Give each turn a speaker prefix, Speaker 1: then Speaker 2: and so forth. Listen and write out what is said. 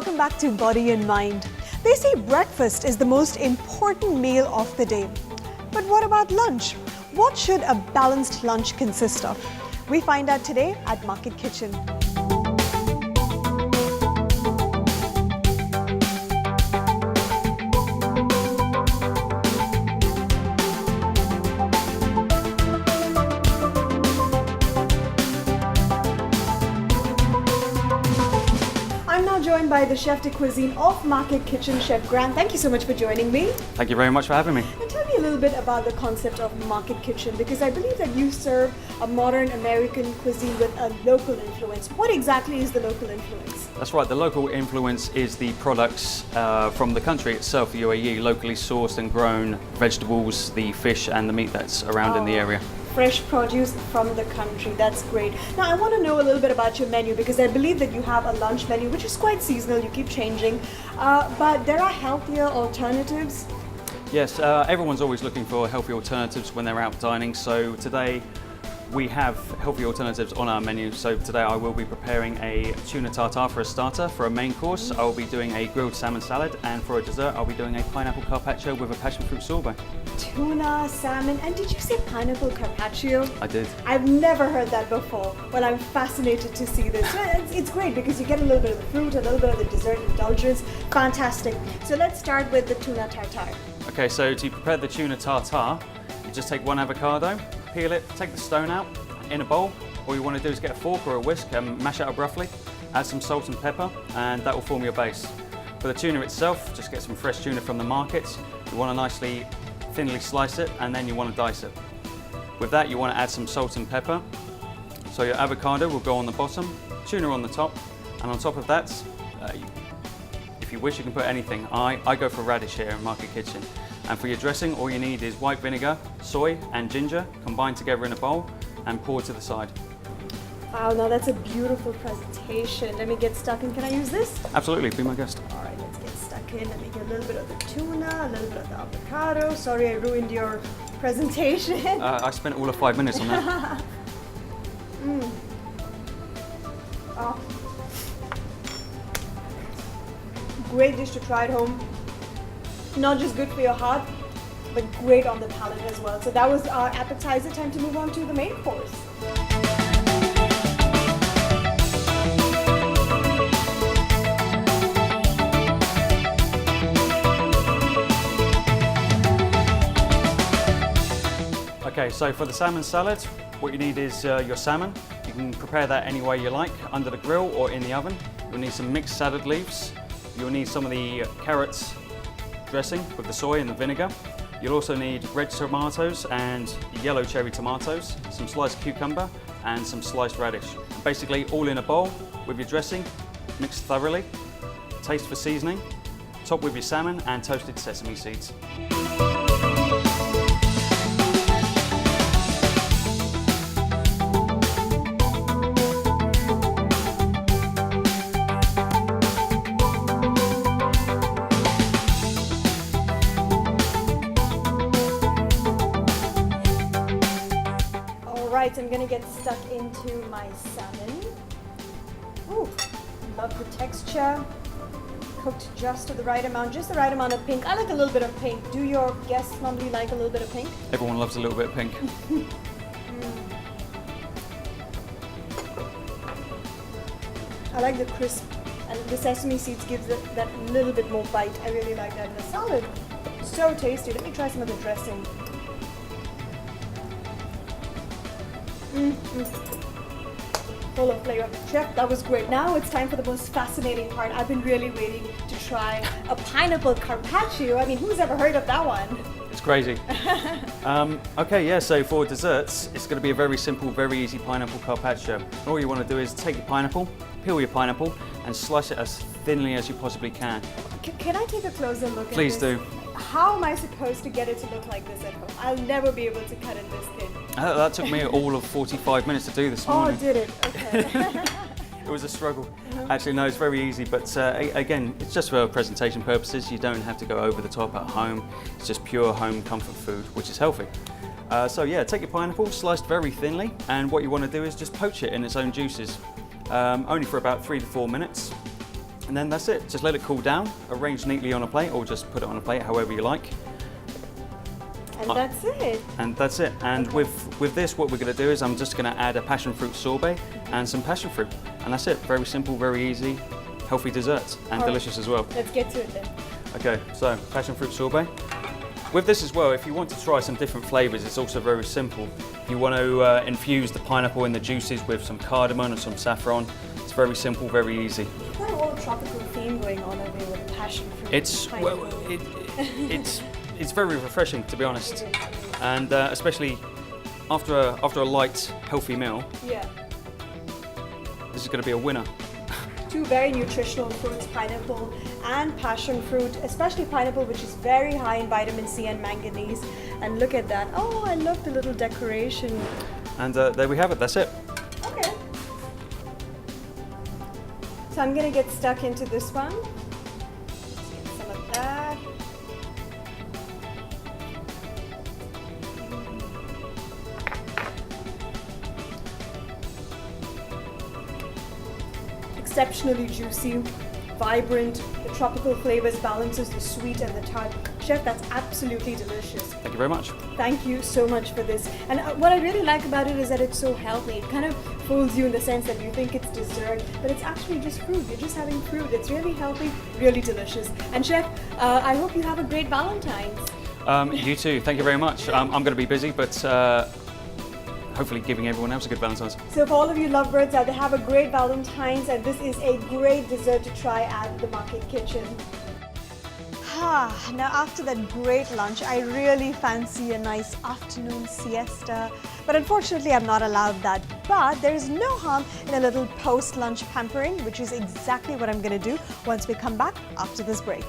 Speaker 1: welcome back to Body and Mind. They say breakfast is the most important meal of the day. But what about lunch? What should a balanced lunch consist of? We find out today at Market Kitchen. Joined by the chef de cuisine of Market Kitchen, Chef Grant. Thank you so much for joining me.
Speaker 2: Thank you very much for having me.
Speaker 1: And tell me a little bit about the concept of Market Kitchen, because I believe that you serve a modern American cuisine with a local influence. What exactly is the local influence?
Speaker 2: That's right, the local influence is the products from the country itself, the UAE, locally sourced and grown vegetables, the fish and the meat that's around in the area.
Speaker 1: Fresh produce from the country. That's great. Now I want to know a little bit about your menu, because I believe that you have a lunch menu which is quite seasonal. You keep changing, but there are healthier alternatives.
Speaker 2: Yes, everyone's always looking for healthy alternatives when they're out dining. So today we have healthy alternatives on our menu. So today I will be preparing a tuna tartare for a starter. For a main course, I will be doing a grilled salmon salad, and for a dessert, I'll be doing a pineapple carpaccio with a passion fruit sorbet.
Speaker 1: Tuna, salmon, and did you say pineapple carpaccio?
Speaker 2: I did.
Speaker 1: I've never heard that before. Well, I'm fascinated to see this. It's great because you get a little bit of the fruit, a little bit of the dessert indulgence. Fantastic. So let's start with the tuna tartare.
Speaker 2: Okay, so to prepare the tuna tartare, you just take one avocado, peel it, take the stone out in a bowl. All you want to do is get a fork or a whisk and mash it up roughly. Add some salt and pepper, and that will form your base. For the tuna itself, just get some fresh tuna from the markets. You want to nicely thinly slice it, and then you want to dice it. With that, you want to add some salt and pepper. So your avocado will go on the bottom, tuna on the top, and on top of that, if you wish, you can put anything. I go for radish here in Market Kitchen. And for your dressing, all you need is white vinegar, soy, and ginger combined together in a bowl and pour to the side.
Speaker 1: Wow, now that's a beautiful presentation. Let me get stuck in. Can I use this?
Speaker 2: Absolutely, be my guest.
Speaker 1: All right, let's get stuck in. Let me get a little bit of the tuna, a little bit of the avocado. Sorry, I ruined your presentation.
Speaker 2: I spent all of 5 minutes on that.
Speaker 1: Oh. Great dish to try at home. Not just good for your heart, but great on the palate as well. So that was our appetizer. Time to move on to the main course.
Speaker 2: Okay, so for the salmon salad, what you need is your salmon. You can prepare that any way you like, under the grill or in the oven. You'll need some mixed salad leaves. You'll need some of the carrots dressing with the soy and the vinegar. You'll also need red tomatoes and yellow cherry tomatoes, some sliced cucumber and some sliced radish. Basically all in a bowl with your dressing, mixed thoroughly, taste for seasoning, top with your salmon and toasted sesame seeds.
Speaker 1: Right, I'm gonna get stuck into my salmon. Ooh, love the texture. Cooked just to the right amount, just the right amount of pink. I like a little bit of pink. Do your guests normally like a little bit of pink?
Speaker 2: Everyone loves a little bit of pink.
Speaker 1: I like the crisp, and the sesame seeds gives it that little bit more bite. I really like that. And the salad, so tasty. Let me try some of the dressing. Full of flavor. Chef, that was great. Now it's time for the most fascinating part. I've been really waiting to try a pineapple carpaccio. I mean, who's ever heard of that one?
Speaker 2: It's crazy. Okay, yeah, so for desserts, it's going to be a very simple, very easy pineapple carpaccio. All you want to do is take your pineapple, peel your pineapple, and slice it as thinly as you possibly can.
Speaker 1: Can I take a closer look at this?
Speaker 2: Please do.
Speaker 1: How am I supposed to get it to look like this at home? I'll never be able to cut it this thin.
Speaker 2: That took me all of 45 minutes to do this morning.
Speaker 1: Oh, did it? Okay.
Speaker 2: It was a struggle. Actually, no, it's very easy, but again, it's just for presentation purposes. You don't have to go over the top at home. It's just pure home comfort food, which is healthy. So yeah, take your pineapple, sliced very thinly, and what you want to do is just poach it in its own juices, only for about 3 to 4 minutes. And then that's it. Just let it cool down, arrange neatly on a plate, or just put it on a plate however you like.
Speaker 1: And that's it.
Speaker 2: And that's it. And
Speaker 1: Okay.
Speaker 2: with this, what we're going to do is I'm just going to add a passion fruit sorbet and some passion fruit. And that's it. Very simple, very easy, healthy dessert, and
Speaker 1: All right.
Speaker 2: delicious as well.
Speaker 1: Let's get to it then.
Speaker 2: Okay, so passion fruit sorbet. With this as well, if you want to try some different flavors, it's also very simple. If you want to infuse the pineapple in the juices with some cardamom or some saffron, it's very simple, very easy.
Speaker 1: Got a whole tropical theme going on over here with the passion fruit.
Speaker 2: It's
Speaker 1: pineapple.
Speaker 2: it's very refreshing, to be honest, and especially after a light, healthy meal,
Speaker 1: Yeah.
Speaker 2: this is going to be a winner.
Speaker 1: Two very nutritional fruits, pineapple and passion fruit, especially pineapple, which is very high in vitamin C and manganese. And look at that. Oh, I love the little decoration.
Speaker 2: And there we have it. That's it.
Speaker 1: Okay. So I'm gonna get stuck into this one. Let's get some of that. Exceptionally juicy, vibrant. The tropical flavors balances the sweet and the tart. Chef, that's absolutely delicious.
Speaker 2: Thank you very much.
Speaker 1: Thank you so much for this. And what I really like about it is that it's so healthy. It kind of fools you in the sense that you think it's dessert, but it's actually just fruit. You're just having fruit. It's really healthy, really delicious. And Chef, I hope you have a great Valentine's.
Speaker 2: You too. Thank you very much. I'm going to be busy, but hopefully giving everyone else a good Valentine's.
Speaker 1: So for all of you lovebirds out there, have a great Valentine's, and this is a great dessert to try at the Market Kitchen. Now after that great lunch, I really fancy a nice afternoon siesta. But unfortunately, I'm not allowed that. But there is no harm in a little post-lunch pampering, which is exactly what I'm going to do once we come back after this break.